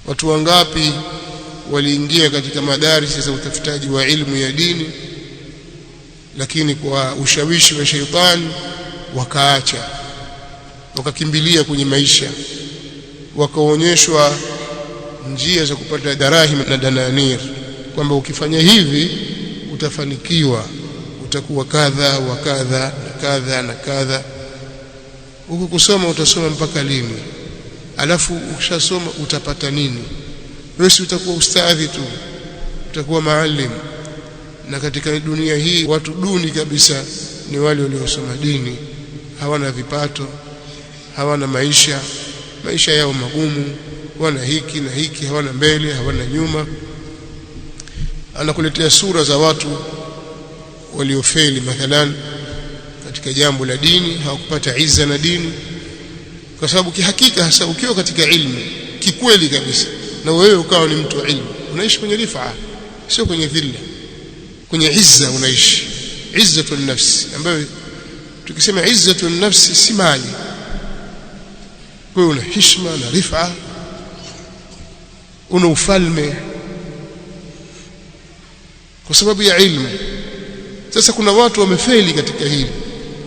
Watu wangapi waliingia katika madarasa za utafutaji wa ilmu ya dini, lakini kwa ushawishi wa sheitani wakaacha, wakakimbilia kwenye maisha, wakaonyeshwa njia za kupata darahim na dananir, kwamba ukifanya hivi utafanikiwa, utakuwa kadha wa kadha na kadha na kadha. Huko kusoma utasoma mpaka lini? Alafu ukishasoma utapata nini? Wewe utakuwa ustadhi tu, utakuwa maalim. Na katika dunia hii watu duni kabisa ni wale waliosoma dini, hawana vipato, hawana maisha yao magumu, wana hiki na hiki, hawana mbele, hawana nyuma. Anakuletea sura za watu waliofeli mathalan katika jambo la dini, hawakupata izza na dini, kwa sababu kihakika hasa ukiwa katika ilmu kikweli kabisa na wewe ukawa ni mtu wa ilmu, unaishi kwenye rifaa, sio kwenye dhilla, kwenye izza unaishi, izzatun nafsi, ambayo tukisema izzatun nafsi si mali. Wewe una heshima na rifaa, una ufalme kwa sababu ya ilmu. Sasa kuna watu wamefeli katika hili,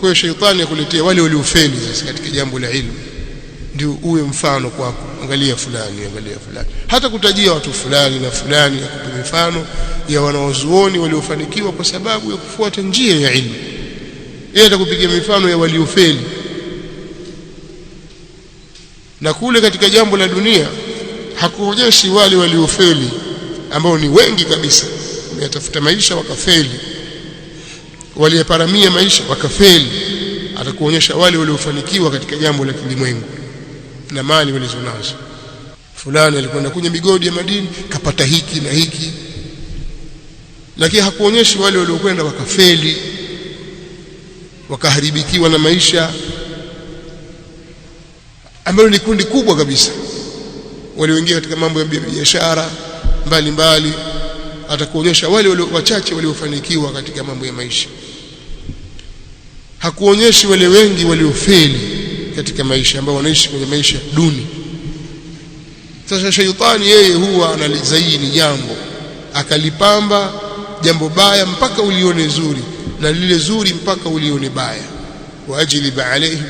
kwa hiyo sheitani akuletea wale waliofeli sasa katika jambo la ilmu, ndio uwe mfano kwako. Angalia fulani, hata kutajia watu fulani na fulani, akupe mifano ya wanawazuoni waliofanikiwa kwa sababu ya kufuata njia ya ilmu. Yeye atakupigia mifano ya waliofeli. Na kule katika jambo la dunia hakuonyeshi wale waliofeli ambao ni wengi kabisa, wametafuta maisha wakafeli, waliyaparamia maisha wakafeli. Atakuonyesha wale waliofanikiwa katika jambo la kilimwengu na mali walizonazo. Fulani alikwenda kwenye migodi ya madini kapata hiki na hiki, lakini hakuonyeshi wale waliokwenda wakafeli, wakaharibikiwa na maisha, ambao ni kundi kubwa kabisa, walioingia katika mambo ya biashara mbalimbali. Atakuonyesha wale wachache waliofanikiwa katika mambo ya maisha, hakuonyeshi wale wengi waliofeli katika maisha, ambao wanaishi kwenye maisha duni. Sasa shaitani yeye huwa analizaini jambo, akalipamba jambo baya mpaka ulione zuri, na lile zuri mpaka ulione baya. waajlib alaihim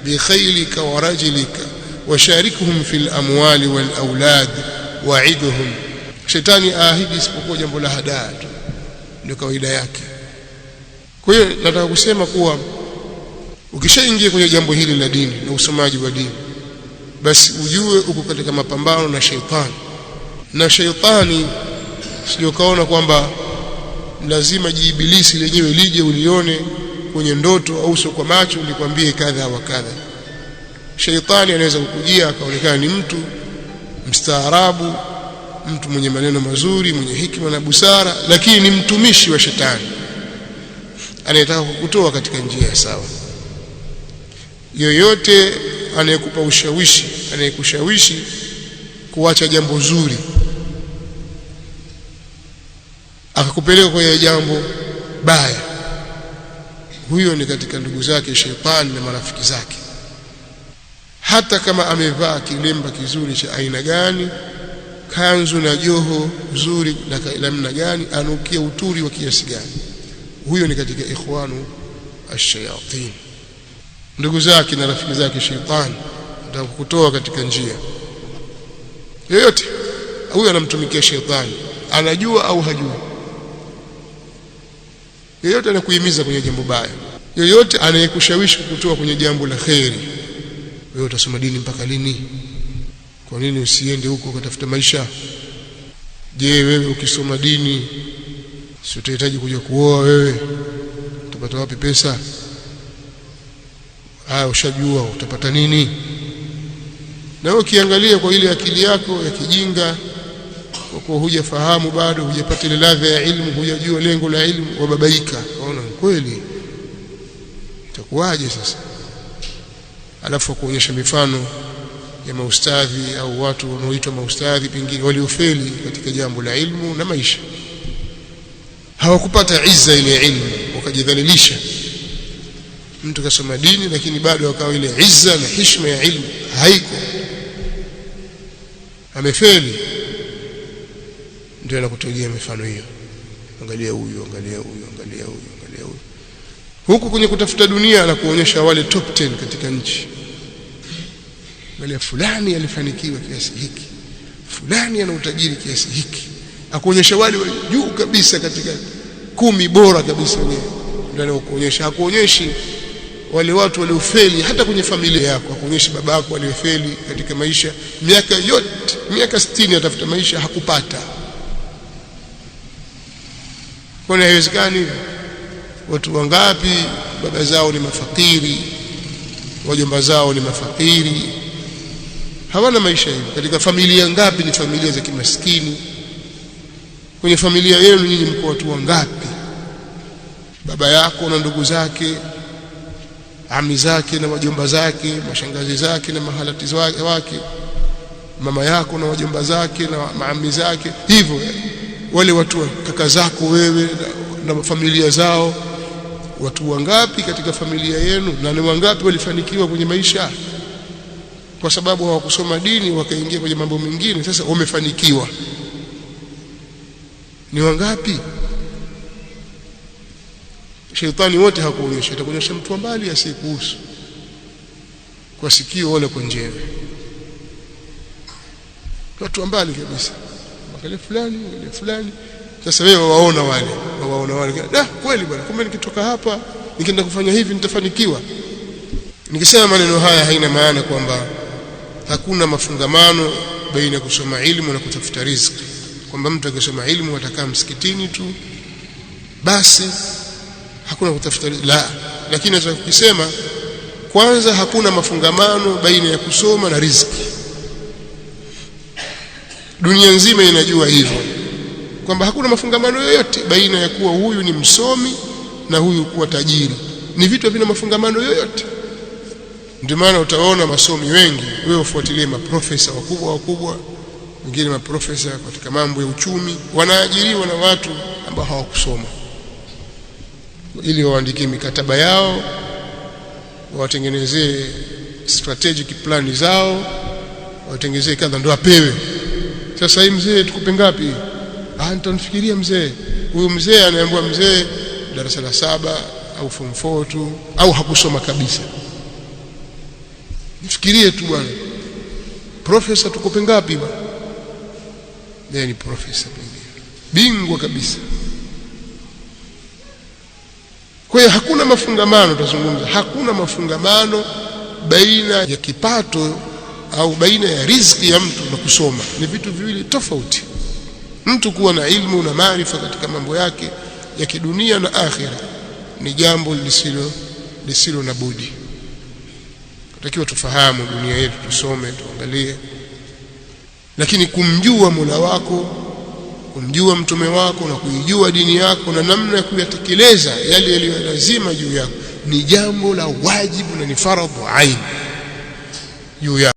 bikhaylika wa rajlika washarikuhum fil amwali wal aulad wa'idhum. Shetani ahidi isipokuwa jambo la hadaa tu, ndio kawaida yake. Kwa hiyo nataka kusema kuwa ukishaingia kwenye jambo hili la dini na usomaji wa dini, basi ujue uko katika mapambano na sheitani. Na sheitani sio kaona kwamba lazima jiibilisi lenyewe lije ulione kwenye ndoto au sio kwa macho ulikwambie kadha wa kadha. Sheitani anaweza kukujia akaonekana ni mtu mstaarabu, mtu mwenye maneno mazuri, mwenye hikima na busara, lakini ni mtumishi wa shetani anayetaka kukutoa katika njia ya sawa. Yoyote anayekupa ushawishi, anayekushawishi kuacha jambo zuri akakupeleka kwenye jambo baya, huyo ni katika ndugu zake shetani na marafiki zake. Hata kama amevaa kilemba kizuri cha aina gani, kanzu na joho zuri na namna gani, anukia uturi wa kiasi gani, huyo ni katika ikhwanu ash-shayatin, ndugu zake na rafiki zake shetani, atakukutoa katika njia. Yoyote huyo anamtumikia shetani, anajua au hajui. Yoyote anakuhimiza kwenye jambo baya, yoyote anayekushawishi kukutoa kwenye jambo la khairi. Wewe utasoma dini mpaka lini? Kwa nini usiende huko ukatafuta maisha? Je, wewe ukisoma dini si utahitaji kuja kuoa? Wewe utapata wapi pesa? Ushajua utapata nini? Na wewe ukiangalia kwa ile akili yako ya kijinga, kwa kuwa hujafahamu bado, hujapata ile ladha ya ilmu, hujajua lengo la ilmu, wababaika. Unaona kweli itakuwaje sasa? Alafu kuonyesha mifano ya maustadhi au watu wanaoitwa maustadhi pengine waliofeli katika jambo la ilmu na maisha, hawakupata izza ile ilmu, wakajidhalilisha. Mtu kasoma dini lakini bado akawa ile izza na heshima ya ilmu haiko, amefeli, ndio anakutojea mifano hiyo. Angalia huyu, angalia huyu, angalia huyu, angalia huyu. Huku kwenye kutafuta dunia anakuonyesha wale top 10 katika nchi. Angalia fulani alifanikiwa kiasi hiki, fulani ana utajiri kiasi hiki. Akuonyesha wale juu kabisa katika 10 bora kabisa, ndio anakuonyesha. Hakuonyeshi wale watu waliofeli hata kwenye familia yako. Hakuonyeshi babako aliyefeli katika maisha, miaka yote, miaka 60 atafuta maisha hakupata. Kwa nini haiwezekani? Watu wangapi baba zao ni mafakiri, wajomba zao ni mafakiri, hawana maisha hivi. Katika familia ngapi ni familia za kimaskini? Kwenye familia yenu nyinyi mko watu wangapi? Baba yako na ndugu zake, ami zake na wajomba zake, mashangazi zake na mahalati wake, mama yako na wajomba zake na maami zake, hivyo wale watu kaka zako wewe na familia zao. Watu wangapi katika familia yenu, na ni wangapi walifanikiwa kwenye maisha kwa sababu hawakusoma dini wakaingia kwenye mambo mengine, sasa wamefanikiwa? Ni wangapi? Shetani wote hakuonyesha, atakuonyesha mtu mbali asiyekuhusu, kwa sikio wala kwa njeve, watu mbali kabisa. Angalia fulani, angalia fulani. Sasa wewe waona wale, kweli bwana, kumbe nikitoka hapa nikienda kufanya hivi nitafanikiwa. Nikisema maneno haya haina maana kwamba hakuna mafungamano baina ya kusoma ilmu na kutafuta riziki, kwamba mtu akisoma ilmu atakaa msikitini tu basi hakuna kutafuta riziki. La, lakini nataka kusema kwanza hakuna mafungamano baina ya kusoma na riziki. Dunia nzima inajua hivyo, kwamba hakuna mafungamano yoyote baina ya kuwa huyu ni msomi na huyu kuwa tajiri. Ni vitu vina mafungamano yoyote. Ndio maana utaona masomi wengi, wewe ufuatilie maprofesa wakubwa, wengine maprofesa katika mambo ya uchumi, wanaajiriwa na watu ambao hawakusoma, ili waandikie mikataba yao, watengenezee strategic plan zao, watengenezee kadha ndio apewe. Sasa hii mzee tukupe ngapi? Nitanifikiria mzee. Huyu mzee anaambiwa mzee darasa la 7 au form 4 tu, au hakusoma kabisa. Nifikirie tu bwana. Profesa tukupe ngapi bwana? Yeye ni profesa bingwa kabisa. Kwa hiyo hakuna mafungamano, tutazungumza, hakuna mafungamano baina ya kipato au baina ya riziki ya mtu na kusoma. Ni vitu viwili tofauti. Mtu kuwa na ilmu na maarifa katika mambo yake ya kidunia na akhira ni jambo lisilo na budi. Tunatakiwa tufahamu dunia yetu, tusome, tuangalie. Lakini kumjua Mola wako, kumjua mtume wako na kuijua dini yako na namna ya kuyatekeleza yale yaliyo lazima juu yako ni jambo la wajibu na ni faradhu ain juu yako.